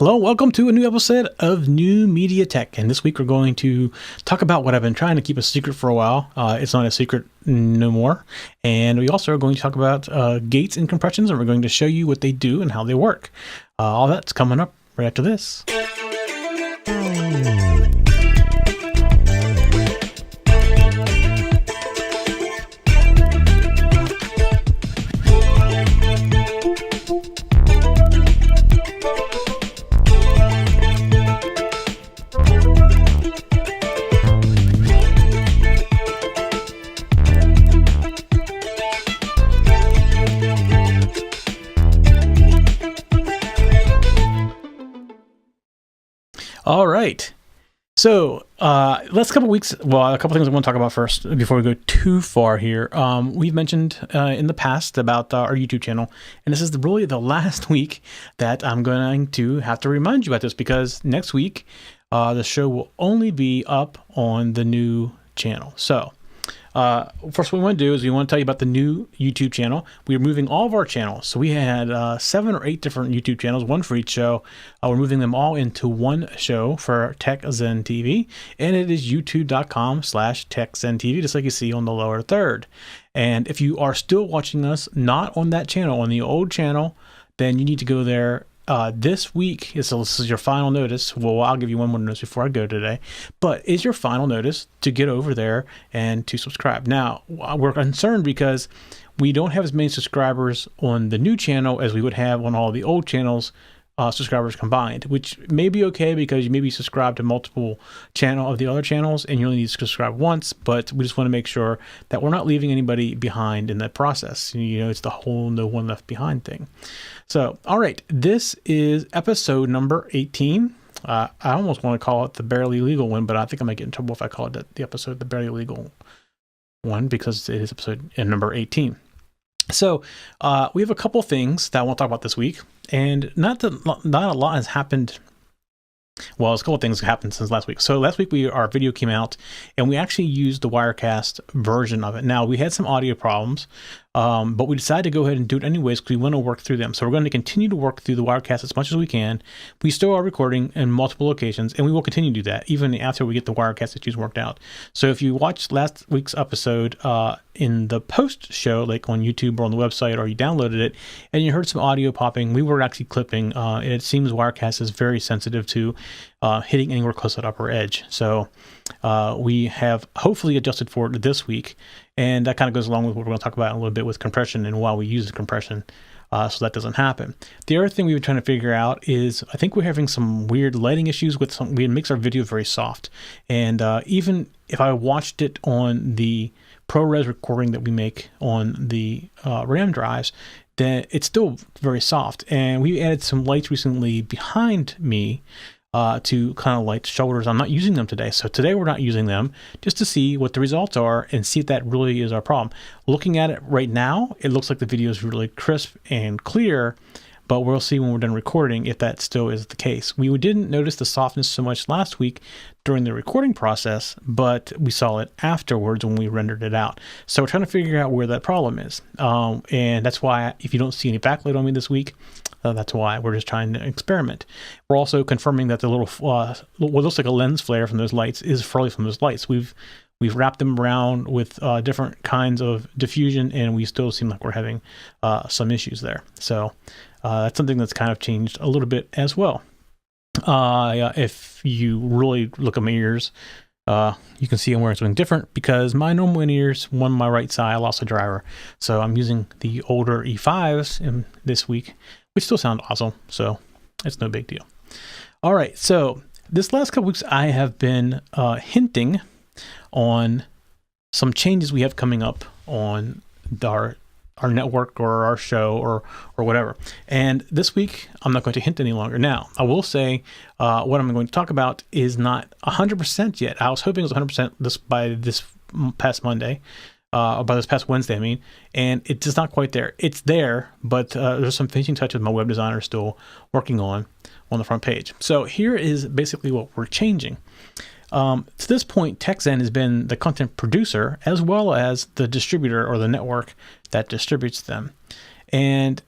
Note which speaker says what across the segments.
Speaker 1: Hello, welcome to a new episode of New Media Tech. And this week we're going to talk about what I've been trying to keep a secret for a while. It's not a secret no more. And we also are going to talk about gates and compressions, and we're going to show you what they do and how they work. All that's coming up right after this. All right. So last couple of weeks, well, a couple things I want to talk about first before we go too far here. We've mentioned in the past about our YouTube channel, and this is really the last week that I'm going to have to remind you about this, because next week the show will only be up on the new channel. So first what we want to do is we want to tell you about the new YouTube channel. We're moving all of our channels. So we had 7 or 8 different YouTube channels, one for each show. We're moving them all into one show for Tech Zen TV, and it is youtube.com/TechZenTV, just like you see on the lower third. And if you are still watching us not on that channel, on the old channel, then you need to go there this week. So this is your final notice. Well, I'll give you one more notice before I go today, but is your final notice to get over there and to subscribe. Now, we're concerned because we don't have as many subscribers on the new channel as we would have on all the old channels, subscribers combined, which may be okay because you may be subscribed to multiple of the other channels and you only need to subscribe once, but we just want to make sure that we're not leaving anybody behind in that process. You know, it's the whole no one left behind thing. So, all right, this is episode number 18. I almost want to call it the Barely Legal one, but I think I might get in trouble if I call it the episode the Barely Legal one, because it is episode number 18. So we have a couple things that I want to talk about this week, and not a lot has happened. Well, there's a couple of things that happened since last week. So last week our video came out, and we actually used the Wirecast version of it. Now, we had some audio problems, but we decided to go ahead and do it anyways because we want to work through them. So we're going to continue to work through the Wirecast as much as we can. We still are recording in multiple locations, and we will continue to do that even after we get the Wirecast issues worked out. So if you watched last week's episode in the post show, like on YouTube or on the website, or you downloaded it and you heard some audio popping, we were actually clipping. It seems Wirecast is very sensitive to hitting anywhere close to the upper edge. So we have hopefully adjusted for it this week, and that kind of goes along with what we're going to talk about in a little bit with compression and why we use the compression, so that doesn't happen. The other thing we've been trying to figure out is I think we're having some weird lighting issues with we makes our video very soft, and even if I watched it on the ProRes recording that we make on the RAM drives, then it's still very soft. And we added some lights recently behind me to kind of light shoulders. I'm not using them today. So today we're not using them, just to see what the results are and see if that really is our problem. Looking at it right now, it looks like the video is really crisp and clear, but we'll see when we're done recording if that still is the case. We didn't notice the softness so much last week during the recording process, but we saw it afterwards when we rendered it out. So we're trying to figure out where that problem is. And that's why if you don't see any backlight on me this week, that's why we're just trying to experiment. We're also confirming that the little, what looks like a lens flare from those lights is probably from those lights. We've wrapped them around with different kinds of diffusion, and we still seem like we're having some issues there. So that's something that's kind of changed a little bit as well. If you really look at my ears, you can see I'm wearing something different because my normal in-ears, one on my right side, I lost a driver. So I'm using the older E5s in this week, which still sound awesome. So it's no big deal. All right. So this last couple weeks, I have been hinting on some changes we have coming up on our network or our show or whatever. And this week, I'm not going to hint any longer. Now, I will say what I'm going to talk about is not 100% yet. I was hoping it was 100% by this past Monday, or by this past Wednesday, I mean, and it's just not quite there. It's there, but there's some finishing touches my web designer still working on the front page. So here is basically what we're changing. To this point, TechZen has been the content producer as well as the distributor or the network that distributes them. And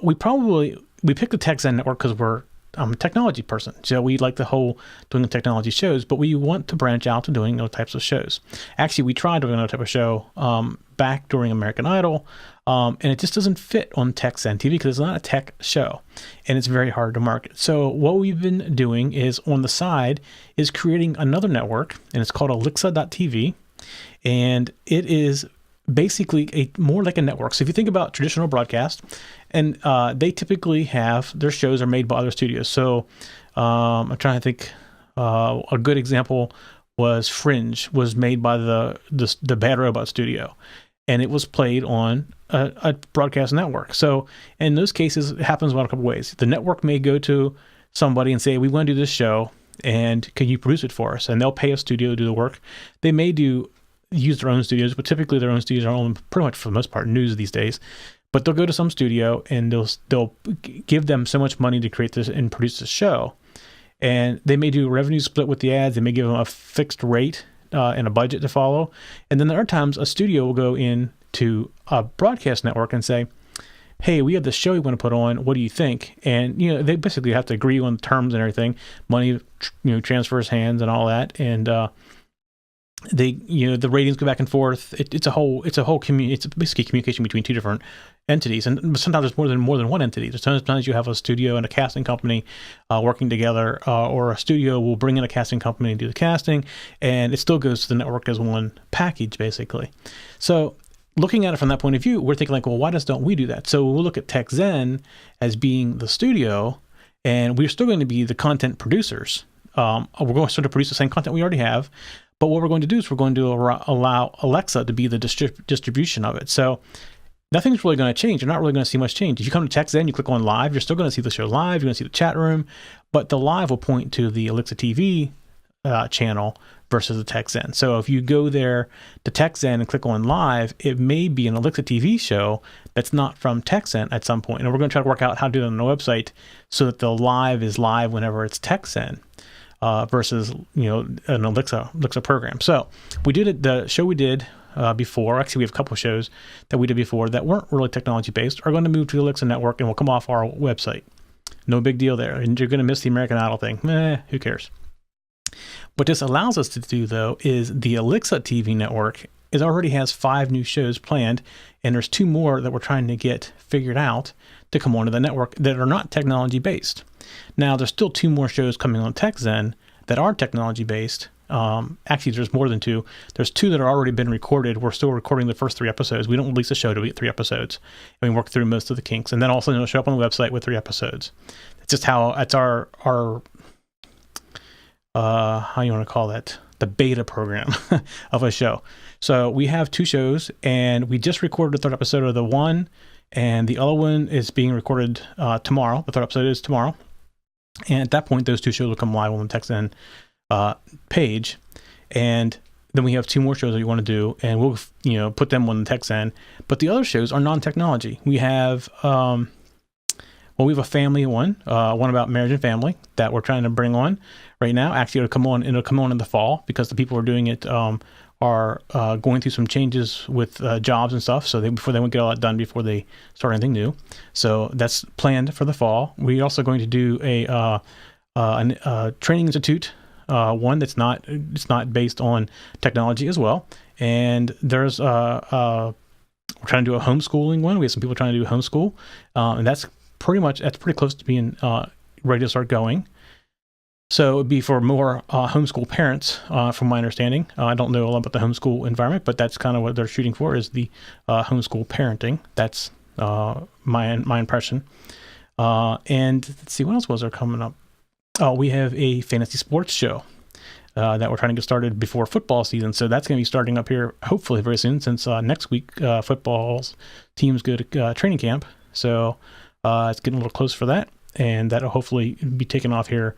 Speaker 1: we picked the TechZen network because we're I'm a technology person, so we like the whole doing the technology shows, but we want to branch out to doing those types of shows. Actually, we tried doing another type of show back during American Idol, and it just doesn't fit on TechZen TV because it's not a tech show, and it's very hard to market. So what we've been doing is on the side is creating another network, and it's called Alexa.tv, and it is basically more like a network. So if you think about traditional broadcast, and they typically have their shows are made by other studios. So I'm trying to think. A good example was Fringe was made by the Bad Robot Studio, and it was played on a broadcast network. So in those cases, it happens one of a couple ways. The network may go to somebody and say, "We want to do this show, and can you produce it for us?" And they'll pay a studio to do the work. They may use their own studios, but typically their own studios are on pretty much for the most part news these days. But they'll go to some studio and they'll give them so much money to create this and produce this show, and they may do a revenue split with the ads. They may give them a fixed rate and a budget to follow, and then there are times a studio will go in to a broadcast network and say, "Hey, we have this show we want to put on. What do you think?" And they basically have to agree on the terms and everything. Money transfers hands and all that, and the ratings go back and forth. It's basically communication between two different entities, and sometimes there's more than one entity. There's sometimes you have a studio and a casting company working together, or a studio will bring in a casting company and do the casting, and it still goes to the network as one package, basically. So looking at it from that point of view, we're thinking like, well, why don't we do that? So we'll look at TechZen as being the studio, and we're still going to be the content producers. We're going to sort of produce the same content we already have. But what we're going to do is we're going to allow Alexa to be the distribution of it. So nothing's really going to change. You're not really going to see much change. If you come to TechZen, you click on live, you're still going to see the show live. You're going to see the chat room, but the live will point to the Alexa TV channel versus the TechZen. So if you go there to TechZen and click on live, it may be an Alexa TV show that's not from TechZen at some point. And we're going to try to work out how to do it on the website so that the live is live whenever it's TechZen. Versus an Alexa program. So we did the show we did before. Actually, we have a couple of shows that we did before that weren't really technology based. Are going to move to the Alexa network and will come off our website. No big deal there. And you're going to miss the American Idol thing. Who cares? What this allows us to do though is the Alexa TV network already has 5 new shows planned, and there's 2 more that we're trying to get figured out to come onto the network that are not technology based. Now, there's still 2 more shows coming on TechZen that are technology based. Actually, there's more than 2. There's 2 that are already been recorded. We're still recording the first 3 episodes. We don't release a show till we get 3 eposodes, and we work through most of the kinks. And then all of a sudden, it'll show up on the website with 3 episodes. It's just that's our how you want to call that, the beta program of a show. So we have 2 shows, and we just recorded the 3rd episode of the one, and the other one is being recorded tomorrow. The 3rd episode is tomorrow. And at that point, those 2 shows will come live on the TechZen page. And then we have 2 more shows that we want to do, and we'll put them on the TechZen. But the other shows are non-technology. We have we have a family one about marriage and family that we're trying to bring on right now. Actually, it'll come on in the fall because the people who are doing it are going through some changes with jobs and stuff. So before they won't get all that done before they start anything new. So that's planned for the fall. We're also going to do a training institute one that's not based on technology as well. And there's we're trying to do a homeschooling one. We have some people trying to do homeschool, and that's pretty close to being ready to start going. So it would be for more homeschool parents, from my understanding. I don't know a lot about the homeschool environment, but that's kind of what they're shooting for, is the homeschool parenting. That's my impression. And let's see, what else was there coming up? Oh, we have a fantasy sports show that we're trying to get started before football season. So that's going to be starting up here hopefully very soon, since next week football's teams go to training camp. So it's getting a little close for that, and that'll hopefully be taken off here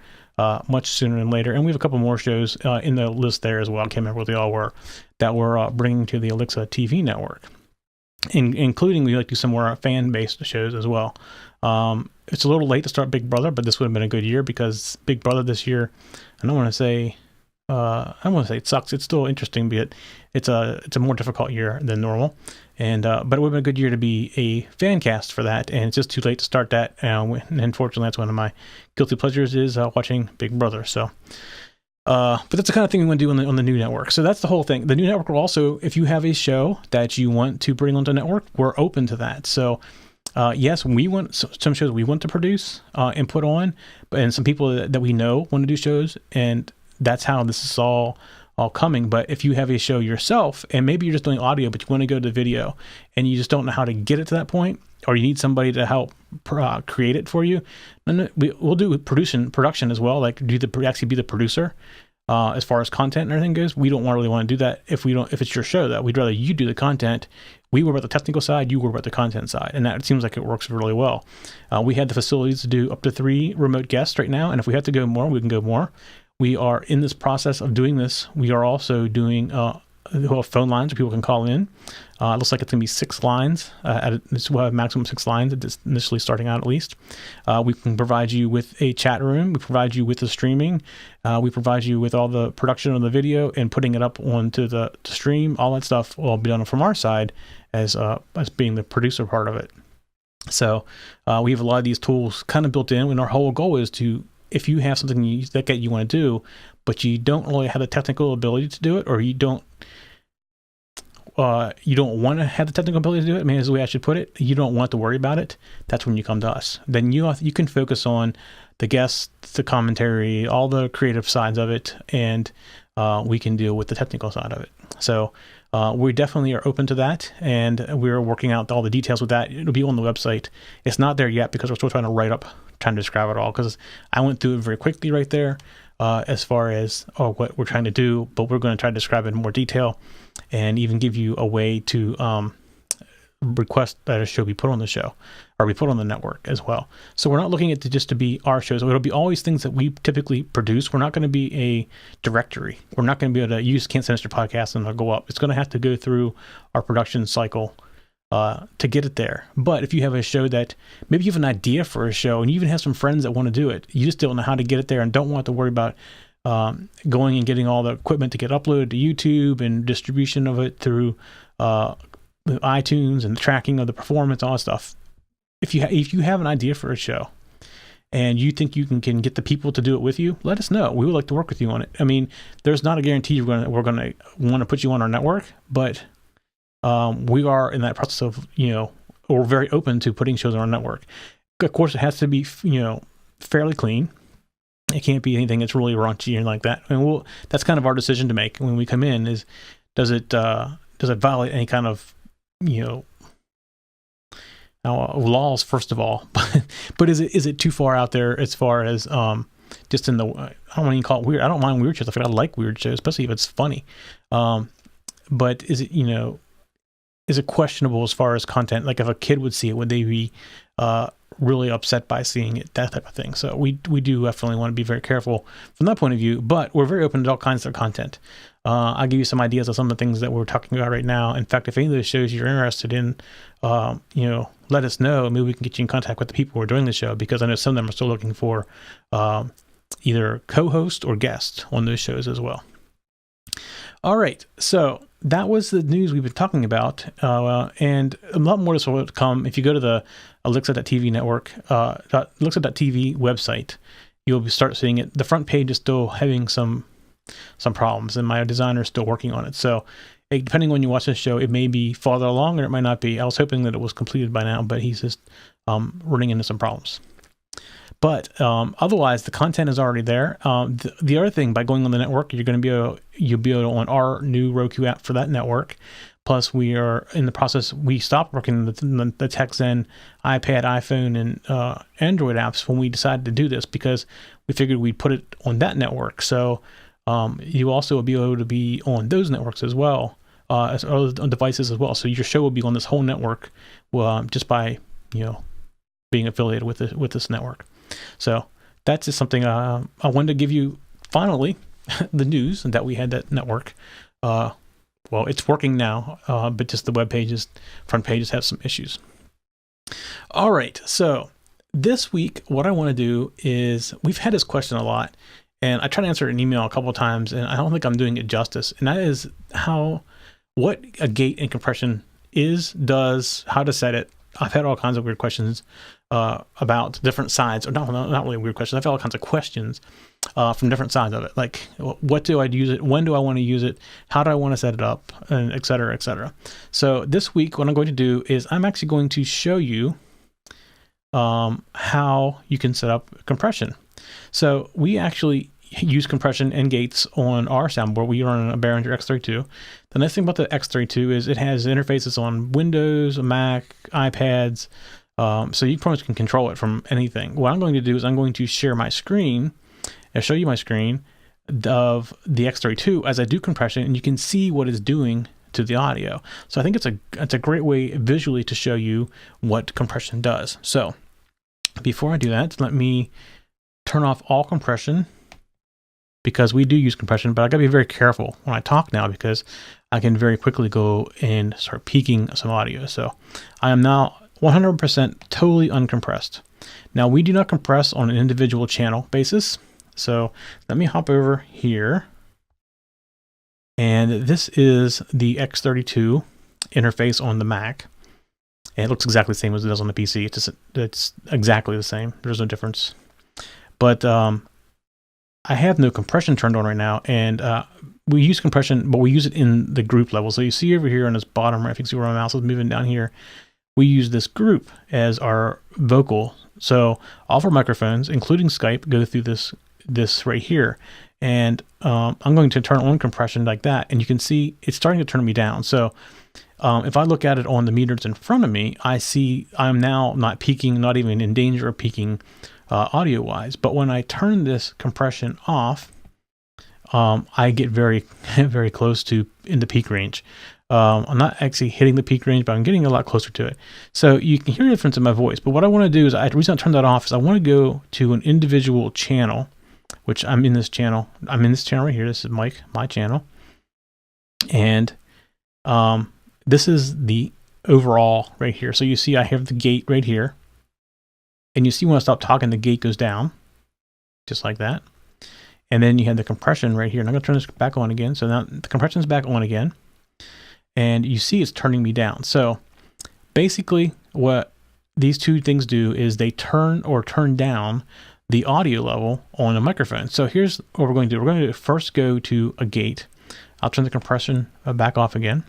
Speaker 1: much sooner than later. And we have a couple more shows in the list there as well. I can't remember what they all were, that we're bringing to the Alexa TV network, including we like to do some more fan-based shows as well. It's a little late to start Big Brother, but this would have been a good year because Big Brother this year, I don't want to say it sucks. It's still interesting, but it's a more difficult year than normal. And but it would have been a good year to be a fan cast for that, and it's just too late to start that. And unfortunately, that's one of my guilty pleasures is watching Big Brother. So, but that's the kind of thing we want to do on the new network. So that's the whole thing. The new network will also, if you have a show that you want to bring onto the network, we're open to that. So. Yes, we want some shows we want to produce and put on, and some people that we know want to do shows, and that's how this is all coming. But if you have a show yourself, and maybe you're just doing audio, but you want to go to video, and you just don't know how to get it to that point, or you need somebody to help create it for you, then we'll do production as well, like actually be the producer. As far as content and everything goes, we don't really want to do that if it's your show. That we'd rather you do the content. We worry about the technical side, you worry about the content side, and that seems like it works really well. We had the facilities to do up to 3 remote guests right now, and if we have to go more, we can go more. We are in this process of doing this. We are also doing phone lines where people can call in. It looks like it's going to be 6 lines. We'll have maximum 6 lines, initially starting out at least. We can provide you with a chat room. We provide you with the streaming. We provide you with all the production of the video and putting it up onto the stream. All that stuff will be done from our side as being the producer part of it. So we have a lot of these tools kind of built in, and our whole goal is to, if you have something that you want to do, but you don't really have the technical ability to do it, or you don't want to have the technical ability to do it, I mean, is the way I should put it, you don't want to worry about it, that's when you come to us. Then you can focus on the guests, the commentary, all the creative sides of it, and we can deal with the technical side of it. So we definitely are open to that, and we're working out all the details with that. It'll be on the website. It's not there yet because we're still trying to describe it all, because I went through it very quickly right there as far as what we're trying to do, but we're going to try to describe it in more detail and even give you a way to request that a show be put on the show or be put on the network as well. So we're not looking at it just to be our shows. It'll be always things that we typically produce. We're not going to be a directory. We're not going to be able to use Can't Sinister podcast and it'll go up. It's going to have to go through our production cycle to get it there. But if you have a show that maybe you have an idea for a show and you even have some friends that want to do it, you just don't know how to get it there and don't want to worry about going and getting all the equipment to get uploaded to YouTube and distribution of it through iTunes and the tracking of the performance, all that stuff. If you have an idea for a show and you think you can get the people to do it with you, let us know. We would like to work with you on it. I mean, there's not a guarantee we're going to want to put you on our network, but we are in that process of, we're very open to putting shows on our network. Of course, it has to be, fairly clean. It can't be anything that's really raunchy and like that. And that's kind of our decision to make when we come in is, does it violate any kind of, laws, first of all, but is it too far out there as far as, just in the, I don't want to call it weird. I don't mind weird shows. I like weird shows, especially if it's funny. But is it questionable as far as content? Like if a kid would see it, would they be really upset by seeing it, that type of thing? So we do definitely want to be very careful from that point of view, but we're very open to all kinds of content. I'll give you some ideas of some of the things that we're talking about right now. In fact, if any of those shows you're interested in, let us know. Maybe we can get you in contact with the people who are doing the show, because I know some of them are still looking for either co-host or guest on those shows as well. All right, so that was the news we've been talking about, and a lot more of this will come. If you go to the Alexa.tv network, Alexa.tv website, you'll start seeing it. The front page is still having some problems, and my designer is still working on it. So depending on when you watch this show, it may be farther along or it might not be. I was hoping that it was completed by now, but he's just running into some problems. But otherwise, the content is already there. The other thing, by going on the network, you'll be able to on our new Roku app for that network. Plus, we are in the process. We stopped working the TechZen iPad, iPhone, and Android apps when we decided to do this, because we figured we'd put it on that network. So you also will be able to be on those networks as well, as other devices as well. So your show will be on this whole network, just by being affiliated with this network. So that's just something I wanted to give you. Finally, the news that we had that network. Well, it's working now, but just the front pages have some issues. All right, so this week, what I want to do is, we've had this question a lot, and I tried to answer it in email a couple of times, and I don't think I'm doing it justice. And that is what a gate and compression is, does, how to set it. I've had all kinds of weird questions about different sides, or not really weird questions. I've had all kinds of questions from different sides of it. Like, what do I use it? When do I want to use it? How do I want to set it up? And et cetera, et cetera. So this week, what I'm going to do is I'm actually going to show you how you can set up compression. So we actually use compression and gates on our soundboard. We run a Behringer X32. The nice thing about the X32 is it has interfaces on Windows, Mac, iPads, so you pretty much can control it from anything. What I'm going to do is I'm going to share my screen and show you my screen of the X32 as I do compression, and you can see what it's doing to the audio. So I think it's a great way visually to show you what compression does. So before I do that, let me turn off all compression, because we do use compression, but I gotta be very careful when I talk now, because I can very quickly go and start peaking some audio. So I am now 100% totally uncompressed. Now we do not compress on an individual channel basis. So let me hop over here. And this is the X32 interface on the Mac. And it looks exactly the same as it does on the PC. It's exactly the same. There's no difference. But I have no compression turned on right now, and we use compression, but we use it in the group level. So you see over here on this bottom right, if you can see where my mouse is moving down here, we use this group as our vocal. So all of our microphones, including Skype, go through this right here. And I'm going to turn on compression like that, and you can see it's starting to turn me down. So if I look at it on the meters in front of me, I see I'm now not peaking, not even in danger of peaking audio wise. But when I turn this compression off, I get very, very close to in the peak range. I'm not actually hitting the peak range, but I'm getting a lot closer to it. So you can hear the difference in my voice. But what I want to do is, the reason I turned that off is I want to go to an individual channel, which I'm in this channel. I'm in this channel right here. This is my channel. And this is the overall right here. So you see I have the gate right here. And you see when I stop talking, the gate goes down, just like that. And then you have the compression right here. And I'm going to turn this back on again. So now the compression is back on again. And you see it's turning me down. So basically what these two things do is they turn or turn down the audio level on a microphone. So here's what we're going to do. We're going to first go to a gate. I'll turn the compression back off again.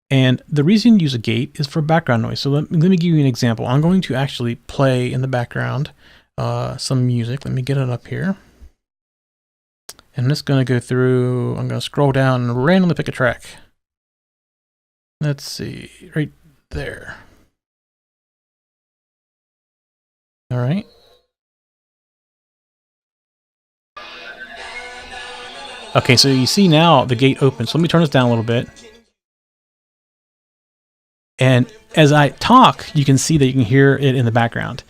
Speaker 1: And the reason you use a gate is for background noise. So let me give you an example. I'm going to actually play in the background some music. Let me get it up here. And I'm just going to go through, I'm going to scroll down and randomly pick a track. Let's see, right there. All right. Okay, so you see now the gate opens. So let me turn this down a little bit. And as I talk, you can see that you can hear it in the background,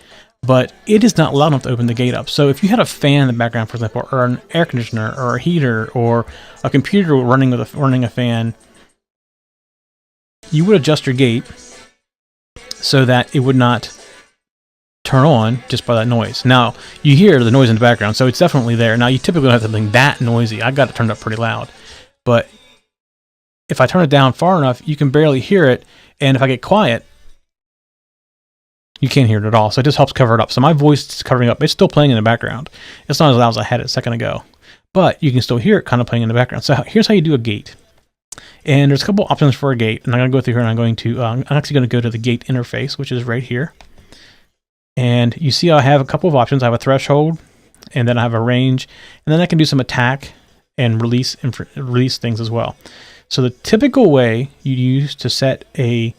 Speaker 1: but it is not loud enough to open the gate up. So if you had a fan in the background, for example, or an air conditioner or a heater or a computer running a fan, you would adjust your gate so that it would not turn on just by that noise. Now you hear the noise in the background, so it's definitely there. Now you typically don't have something that noisy. I got it turned up pretty loud, but if I turn it down far enough, you can barely hear it. And if I get quiet, you can't hear it at all. So it just helps cover it up. So my voice is covering up. It's still playing in the background. It's not as loud as I had it a second ago, but you can still hear it kind of playing in the background. So here's how you do a gate. And there's a couple options for a gate. And I'm going to go through here, and I'm actually going to go to the gate interface, which is right here. And you see I have a couple of options. I have a threshold, and then I have a range, and then I can do some attack and release things as well. So the typical way you use to set a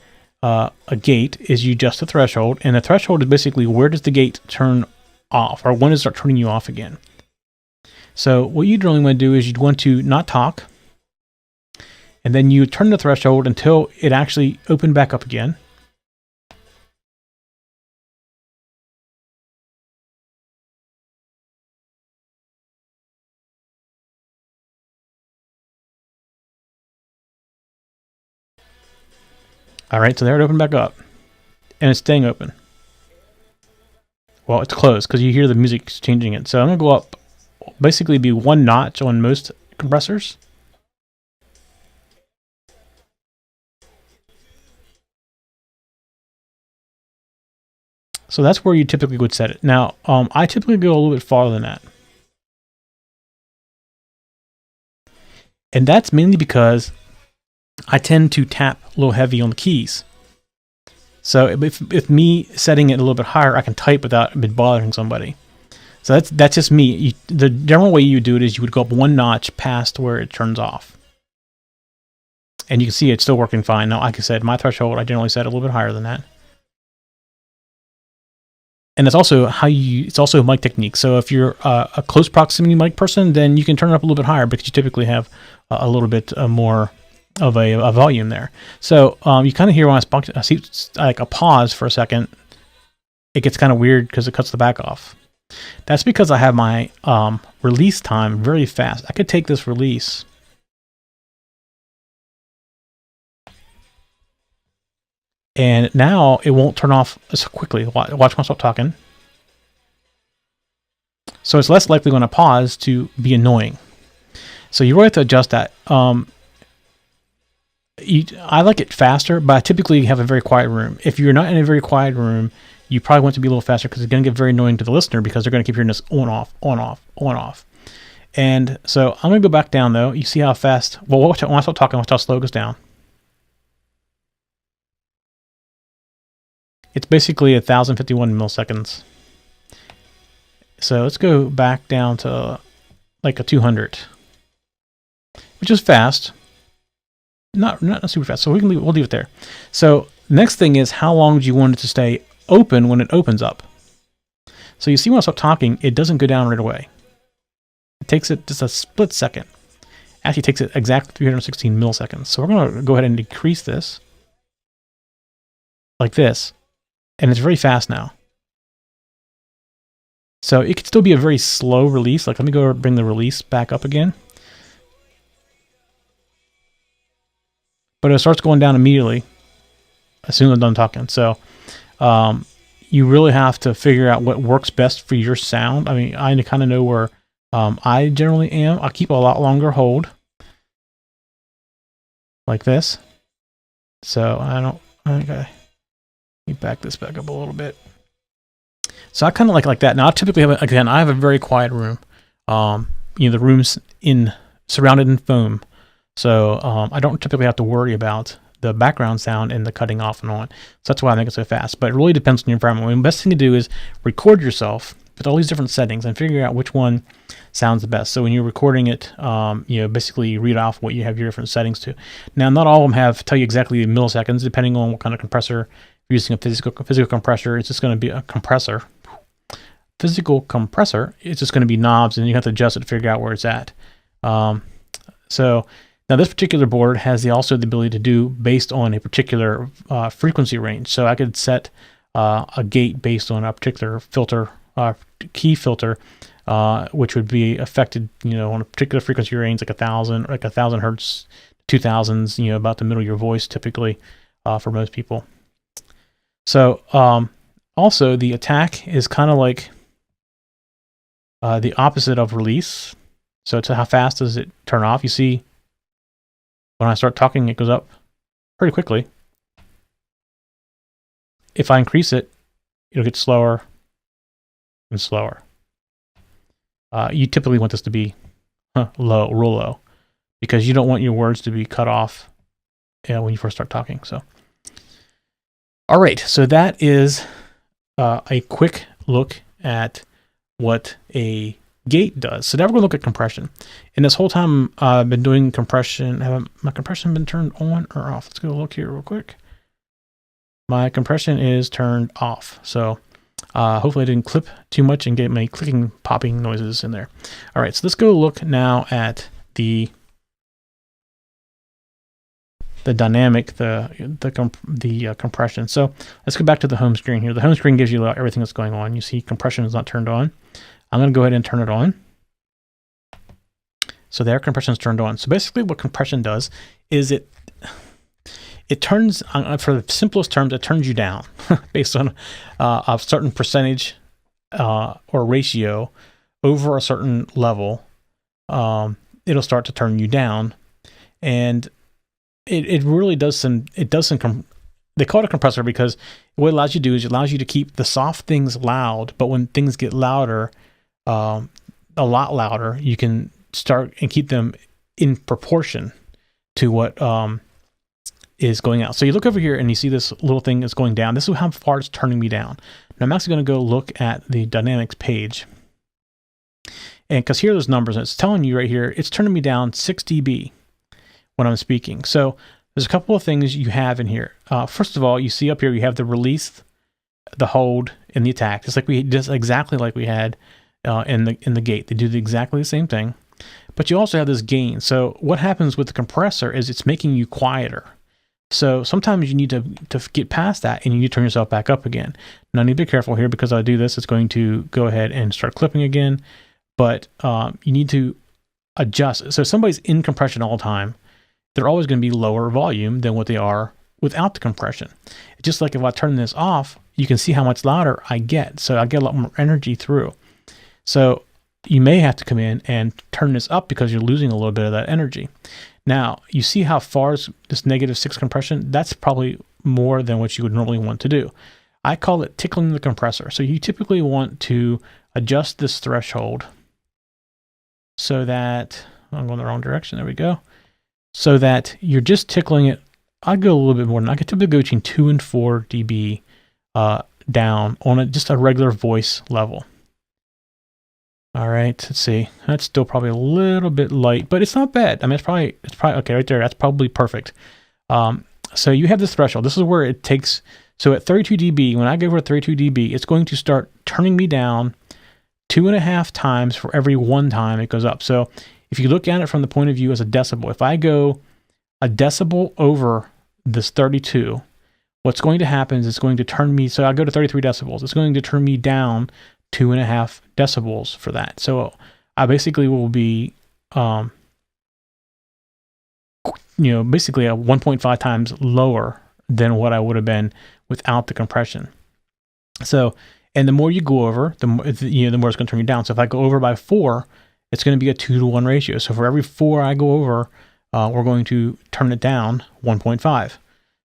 Speaker 1: gate is you adjust the threshold, and the threshold is basically where does the gate turn off, or when does it start turning you off again. So what you normally want to do is you'd want to not talk, and then you turn the threshold until it actually opened back up again. All right, so there it opened back up, and it's staying open. Well, it's closed because you hear the music changing it. So I'm going to go up, basically be one notch on most compressors. So that's where you typically would set it. Now, I typically go a little bit farther than that. And that's mainly because I tend to tap a little heavy on the keys. So if me setting it a little bit higher, I can type without bothering somebody. So that's just me. The general way you do it is you would go up one notch past where it turns off. And you can see it's still working fine. Now, like I said, my threshold, I generally set a little bit higher than that. And it's also it's also a mic technique. So if you're a close proximity mic person, then you can turn it up a little bit higher because you typically have a little bit more of a volume there. So you kind of hear when I see like a pause for a second, it gets kind of weird because it cuts the back off. That's because I have my release time very fast. I could take this release and now it won't turn off so quickly. Watch when I stop talking. So it's less likely when I pause to be annoying. So you really have to adjust that. I like it faster, but I typically have a very quiet room. If you're not in a very quiet room, you probably want it to be a little faster because it's going to get very annoying to the listener because they're going to keep hearing this on, off, on, off, on, off. And so I'm going to go back down, though. You see how fast... Well, when I start talking, watch how slow it goes down. It's basically 1,051 milliseconds. So let's go back down to like a 200, which is fast. Not super fast, so we'll leave it there. So next thing is how long do you want it to stay open when it opens up? So you see when I start talking, it doesn't go down right away. It takes it just a split second. Actually, it takes it exactly 316 milliseconds. So we're going to go ahead and decrease this like this, and it's very fast now. So it could still be a very slow release. Like, let me go bring the release back up again. But it starts going down immediately as soon as I'm done talking. So you really have to figure out what works best for your sound. I mean, I kind of know where I generally am. I keep a lot longer hold. Like this. So okay. Let me back this back up a little bit. So I kind of like that. Now I typically have, again, I have a very quiet room. The room's surrounded in foam. So I don't typically have to worry about the background sound and the cutting off and on. So that's why I make it so fast. But it really depends on your environment. The best thing to do is record yourself with all these different settings and figure out which one sounds the best. So when you're recording it, basically you read off what you have your different settings to. Now, not all of them tell you exactly the milliseconds, depending on what kind of compressor you're using. A physical compressor, it's just going to be a compressor. Physical compressor, it's just going to be knobs, and you have to adjust it to figure out where it's at. So now this particular board has also the ability to do based on a particular frequency range. So I could set a gate based on a particular filter, key filter, which would be affected, on a particular frequency range, like 1,000 hertz, 2,000s, about the middle of your voice, typically for most people. So also the attack is kind of like the opposite of release. So it's how fast does it turn off? You see, when I start talking, it goes up pretty quickly. If I increase it, it'll get slower and slower. You typically want this to be low, real low, because you don't want your words to be cut off when you first start talking. So, all right, so that is a quick look at what a gate does. So now we're going to look at compression. And this whole time I've been doing compression. Have my compression been turned on or off? Let's go look here real quick. My compression is turned off. So hopefully I didn't clip too much and get many clicking, popping noises in there. All right, so let's go look now at the dynamic, the compression. So let's go back to the home screen here. The home screen gives you everything that's going on. You see compression is not turned on. I'm going to go ahead and turn it on. So there, compression is turned on. So basically what compression does is it turns, for the simplest terms, it turns you down based on a certain percentage or ratio over a certain level. It'll start to turn you down, and it really does some they call it a compressor because what it allows you to do is it allows you to keep the soft things loud, but when things get louder, a lot louder, you can start and keep them in proportion to what is going out. So you look over here and you see this little thing is going down. This is how far it's turning me down. Now I'm actually going to go look at the dynamics page. And because here are those numbers, and it's telling you right here, it's turning me down 6 dB when I'm speaking. So there's a couple of things you have in here. First of all, you see up here, you have the release, the hold, and the attack. It's like just exactly like we had in the gate. They do exactly the same thing. But you also have this gain. So what happens with the compressor is it's making you quieter. So sometimes you need to get past that and you need to turn yourself back up again. Now I need to be careful here because I do this, it's going to go ahead and start clipping again. But you need to adjust. So if somebody's in compression all the time, they're always going to be lower volume than what they are without the compression. Just like if I turn this off, you can see how much louder I get. So I get a lot more energy through. So you may have to come in and turn this up because you're losing a little bit of that energy. Now, you see how far is this -6 compression? That's probably more than what you would normally want to do. I call it tickling the compressor. So you typically want to adjust this threshold so that, I'm going the wrong direction, there we go. So that you're just tickling it. I go a little bit more than I could typically go between 2 and 4 dB down on just a regular voice level. All right, let's see. That's still probably a little bit light, but it's not bad. I mean, it's probably okay right there. That's probably perfect. So you have this threshold. This is where it takes. So at 32 dB, when I go over 32 dB, it's going to start turning me down 2.5 times for every 1 time it goes up. So if you look at it from the point of view as a decibel, if I go a decibel over this 32, what's going to happen is it's going to turn me. So I go to 33 decibels. It's going to turn me down 2.5 decibels for that. So I basically will be, basically a 1.5 times lower than what I would have been without the compression. So, and the more you go over, the more it's going to turn you down. So if I go over by 4, it's going to be a 2-to-1 ratio. So for every 4 I go over, we're going to turn it down 1.5.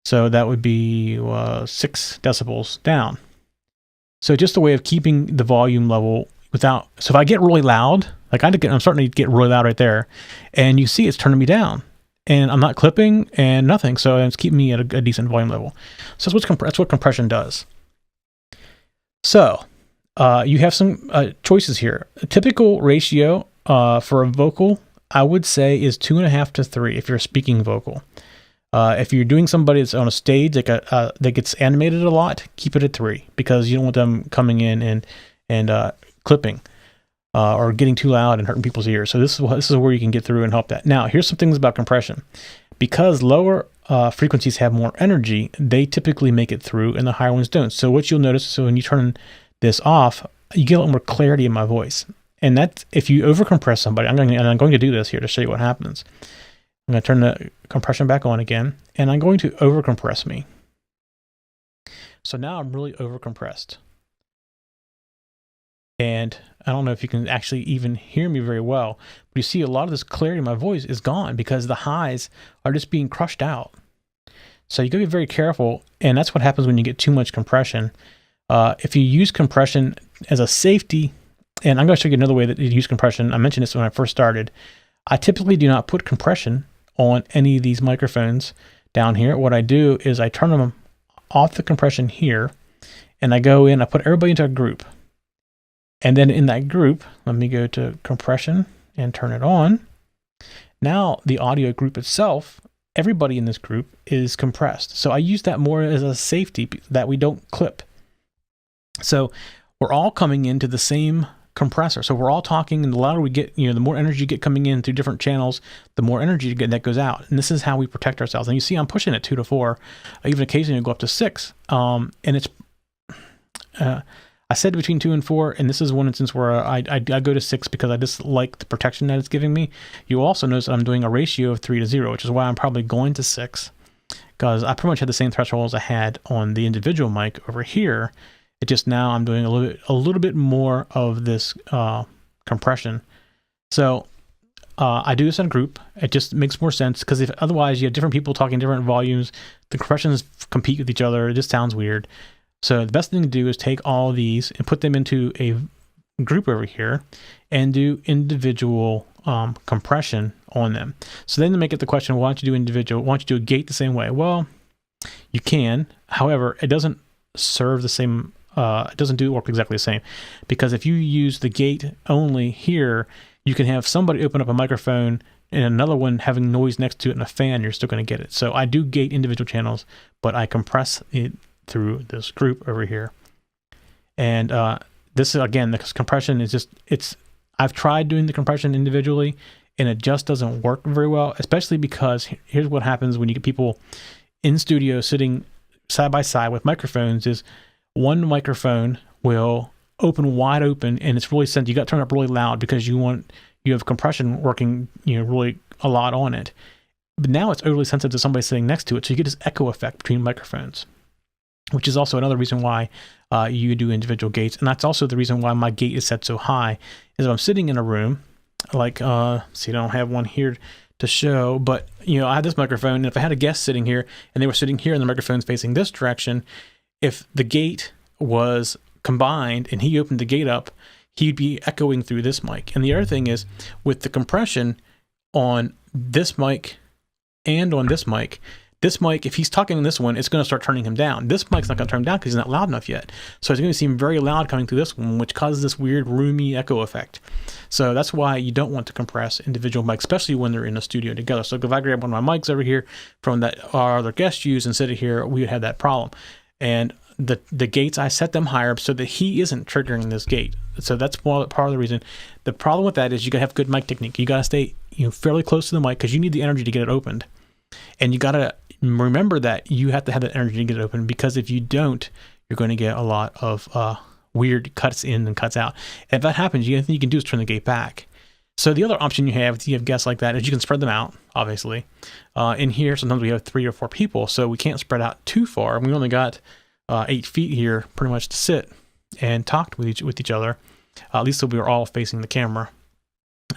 Speaker 1: So that would be 6 decibels down. So just a way of keeping the volume level without, so if I get really loud, like I'm starting to get really loud right there, and you see it's turning me down, and I'm not clipping and nothing, so it's keeping me at a decent volume level. So that's what compression does. So you have some choices here. A typical ratio for a vocal, I would say, is 2.5 to 3 if you're a speaking vocal. If you're doing somebody that's on a stage that gets animated a lot, keep it at 3 because you don't want them coming in and clipping or getting too loud and hurting people's ears. So this is where you can get through and help that. Now, here's some things about compression. Because lower frequencies have more energy, they typically make it through and the higher ones don't. So what you'll notice, so when you turn this off, you get a lot more clarity in my voice. And that's if you overcompress somebody. I'm going to do this here to show you what happens. I'm going to turn the compression back on again, and I'm going to overcompress me. So now I'm really overcompressed. And I don't know if you can actually even hear me very well, but you see a lot of this clarity in my voice is gone because the highs are just being crushed out. So you got to be very careful, and that's what happens when you get too much compression. If you use compression as a safety, and I'm going to show you another way that you use compression. I mentioned this when I first started. I typically do not put compression on any of these microphones down here. What I do is I turn them off the compression here, and I go in, I put everybody into a group. And then in that group, let me go to compression and turn it on. Now the audio group itself, everybody in this group is compressed. So I use that more as a safety that we don't clip. So we're all coming into the same compressor. So we're all talking, and the louder we get, the more energy you get coming in through different channels, the more energy you get that goes out. And this is how we protect ourselves. And you see I'm pushing it 2 to 4, even occasionally go up to 6. And it's, I said between 2 and 4, and this is one instance where I go to 6 because I just like the protection that it's giving me. You also notice that I'm doing a ratio of 3 to 0, which is why I'm probably going to 6, because I pretty much had the same threshold as I had on the individual mic over here. It just now I'm doing a little bit more of this compression. So I do this in a group. It just makes more sense because if otherwise you have different people talking different volumes, the compressions compete with each other. It just sounds weird. So the best thing to do is take all these and put them into a group over here and do individual compression on them. So then to make it the question, why don't you do individual? Why don't you do a gate the same way? Well, you can. However, it doesn't serve the same. It doesn't do work exactly the same, because if you use the gate only here, you can have somebody open up a microphone and another one having noise next to it and a fan. You're still going to get it. So I do gate individual channels, but I compress it through this group over here. And this is, again, the compression is just, I've tried doing the compression individually and it just doesn't work very well, especially because here's what happens when you get people in studio sitting side by side with microphones is one microphone will open wide open and it's really sensitive. You got to turn up really loud because you have compression working, really a lot on it. But now it's overly sensitive to somebody sitting next to it. So you get this echo effect between microphones, which is also another reason why you do individual gates. And that's also the reason why my gate is set so high, is if I'm sitting in a room, like, see, I don't have one here to show, but I had this microphone, and if I had a guest sitting here and they were sitting here and the microphone's facing this direction, if the gate was combined and he opened the gate up, he'd be echoing through this mic. And the other thing is, with the compression on this mic and on this mic, if he's talking on this one, it's going to start turning him down. This mic's not going to turn him down because he's not loud enough yet. So it's going to seem very loud coming through this one, which causes this weird roomy echo effect. So that's why you don't want to compress individual mics, especially when they're in a studio together. So if I grab one of my mics over here from that our other guests use and sit it here, we would have that problem. And the gates, I set them higher so that he isn't triggering this gate. So that's part of the reason. The problem with that is you got to have good mic technique. You got to stay fairly close to the mic because you need the energy to get it opened. And you got to remember that you have to have that energy to get it open, because if you don't, you're going to get a lot of weird cuts in and cuts out. And if that happens, the only thing you can do is turn the gate back. So the other option you have, if you have guests like that, is you can spread them out, obviously. In here, sometimes we have 3 or 4 people, so we can't spread out too far. We only got 8 feet here pretty much to sit and talk with each other, at least so we were all facing the camera.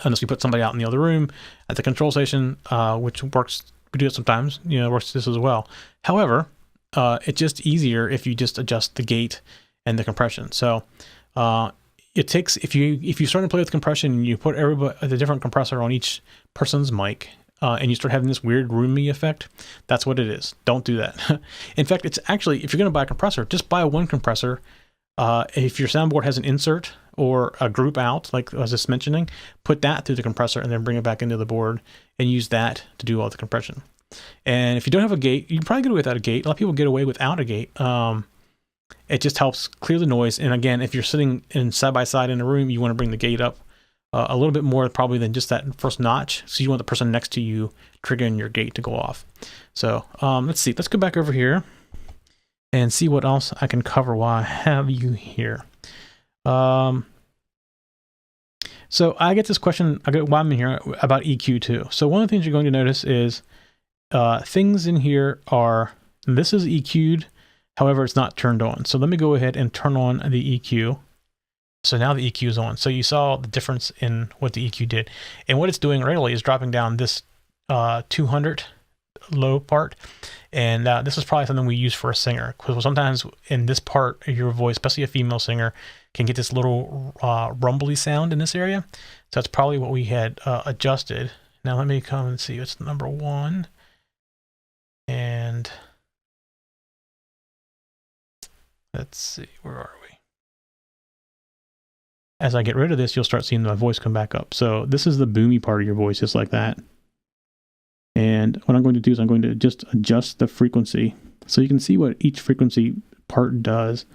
Speaker 1: Unless we put somebody out in the other room at the control station, which works. We do it sometimes, works this as well. However, it's just easier if you just adjust the gate and the compression. So it takes, if you start to play with compression and you put the different compressor on each person's mic, and you start having this weird roomy effect, that's what it is. Don't do that. In fact, it's actually, if you're going to buy a compressor, just buy one compressor. If your soundboard has an insert or a group out, like I was just mentioning, put that through the compressor and then bring it back into the board and use that to do all the compression. And if you don't have a gate, you can probably get away without a gate. A lot of people get away without a gate. It just helps clear the noise. And again, if you're sitting in side by side in a room, you want to bring the gate up a little bit more probably than just that first notch. So you want the person next to you triggering your gate to go off. So let's see. Let's go back over here and see what else I can cover while I have you here. So I get this question, while I'm in here, about EQ too. So one of the things you're going to notice is things in here this is EQ'd, however, it's not turned on. So let me go ahead and turn on the EQ. So now the EQ is on. So you saw the difference in what the EQ did. And what it's doing really is dropping down this 200 low part. And this is probably something we use for a singer, because sometimes in this part of your voice, especially a female singer, can get this little rumbly sound in this area. So that's probably what we had adjusted. Now let me come and see. It's number 1. And let's see, where are we? As I get rid of this, you'll start seeing my voice come back up. So this is the boomy part of your voice, just like that. And what I'm going to do is I'm going to just adjust the frequency so you can see what each frequency part does.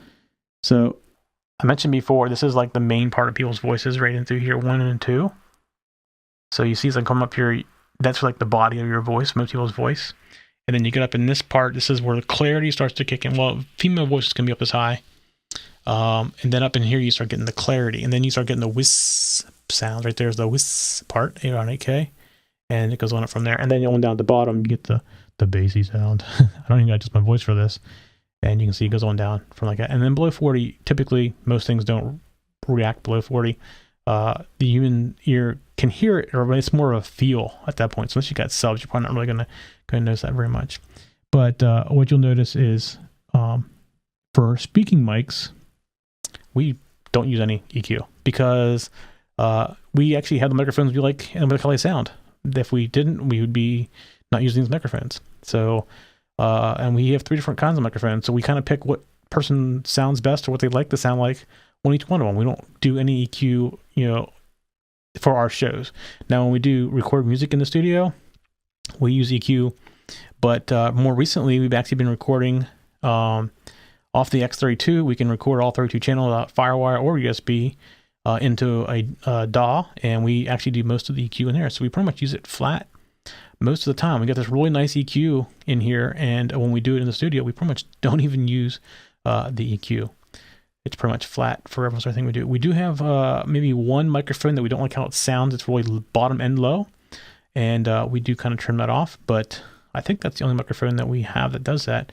Speaker 1: So I mentioned before, this is like the main part of people's voices right in through here, 1 and 2. So you see as I come up here, that's like the body of your voice, most people's voice. And then you get up in this part, this is where the clarity starts to kick in. Well, female voices can be up as high. And then up in here, you start getting the clarity. And then you start getting the whiz sounds. Right there's the whiz part, 8 on 8K. And it goes on up from there. And then on down at the bottom, you get the bassy sound. I don't even adjust my voice for this. And you can see it goes on down from like that. And then below 40, typically, most things don't react below 40. The human ear can hear it, or it's more of a feel at that point. So unless you got subs, you're probably not really going to notice that very much. But what you'll notice is for speaking mics, we don't use any EQ because we actually have the microphones we like and we like how they sound. If we didn't, we would be not using these microphones. So, and we have 3 different kinds of microphones. So we kind of pick what person sounds best or what they like to sound like on each one of them. We don't do any EQ, for our shows. Now, when we do record music in the studio, we use EQ. But more recently, we've actually been recording off the X32. We can record all 32 channels without Firewire or USB into a DAW, and we actually do most of the EQ in there. So we pretty much use it flat most of the time. We got this really nice EQ in here, and when we do it in the studio, we pretty much don't even use the EQ. It's pretty much flat for almost everything we do. We do have maybe one microphone that we don't like how it sounds. It's really bottom and low, and we do kind of trim that off, but I think that's the only microphone that we have that does that,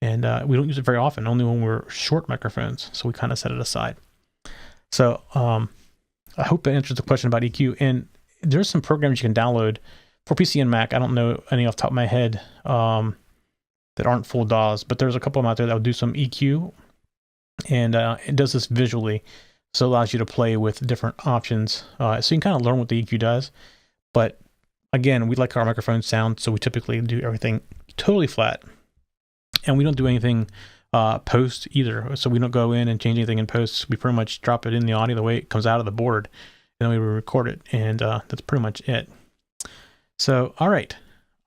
Speaker 1: and we don't use it very often, only when we're short microphones, so we kind of set it aside. So I hope that answers the question about EQ, and there's some programs you can download for PC and Mac. I don't know any off the top of my head that aren't full DAWs, but there's a couple of them out there that will do some EQ, and it does this visually, so it allows you to play with different options, so you can kind of learn what the EQ does. But again, we like our microphone sound, so we typically do everything totally flat, and we don't do anything post either. So we don't go in and change anything in post. We pretty much drop it in the audio the way it comes out of the board, and then we record it, and that's pretty much it. So, all right,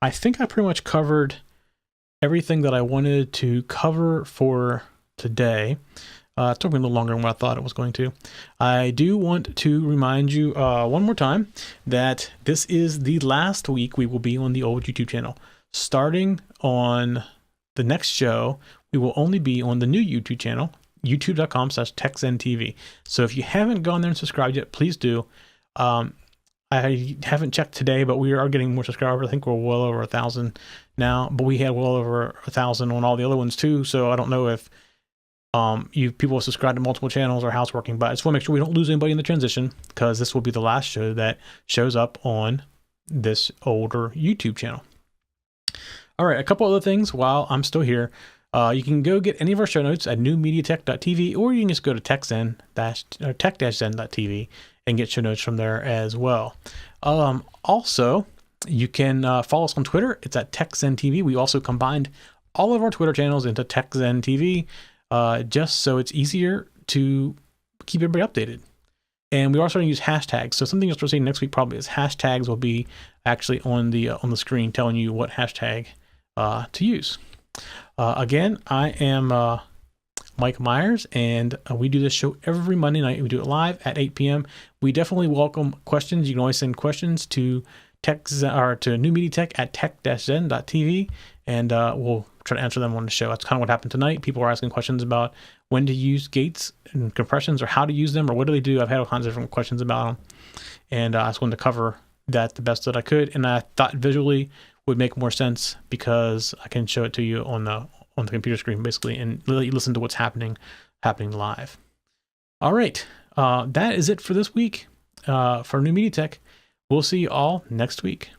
Speaker 1: I think I pretty much covered everything that I wanted to cover for today. It took me a little longer than what I thought it was going to. I do want to remind you one more time that this is the last week we will be on the old YouTube channel. Starting on the next show, we will only be on the new YouTube channel, youtube.com/TechZenTV. So if you haven't gone there and subscribed yet, please do. I haven't checked today, but we are getting more subscribers. I think we're well over 1,000 now, but we had well over 1,000 on all the other ones too. So I don't know if people subscribe to multiple channels or how it's working, but I just want to make sure we don't lose anybody in the transition, because this will be the last show that shows up on this older YouTube channel. All right, a couple other things while I'm still here. You can go get any of our show notes at newmediatech.tv, or you can just go to tech-zen.tv and get show notes from there as well. Also, you can follow us on Twitter. It's at TechZenTV. We also combined all of our Twitter channels into TechZenTV, just so it's easier to keep everybody updated. And we are starting to use hashtags. So something you'll start seeing next week probably is hashtags will be actually on the screen telling you what hashtag to use. Again, I am Mike Myers, and we do this show every Monday night. We do it live at 8 p.m. We definitely welcome questions. You can always send questions to newmediatech@tech-zen.tv, and we'll try to answer them on the show. That's kind of what happened tonight. People were asking questions about when to use gates and compressions, or how to use them, or what do they do. I've had all kinds of different questions about them, and I just wanted to cover that the best that I could. And I thought visually would make more sense because I can show it to you on the computer screen basically, and let you listen to what's happening live. All right, that is it for this week for New Media Tech. We'll see you all next week.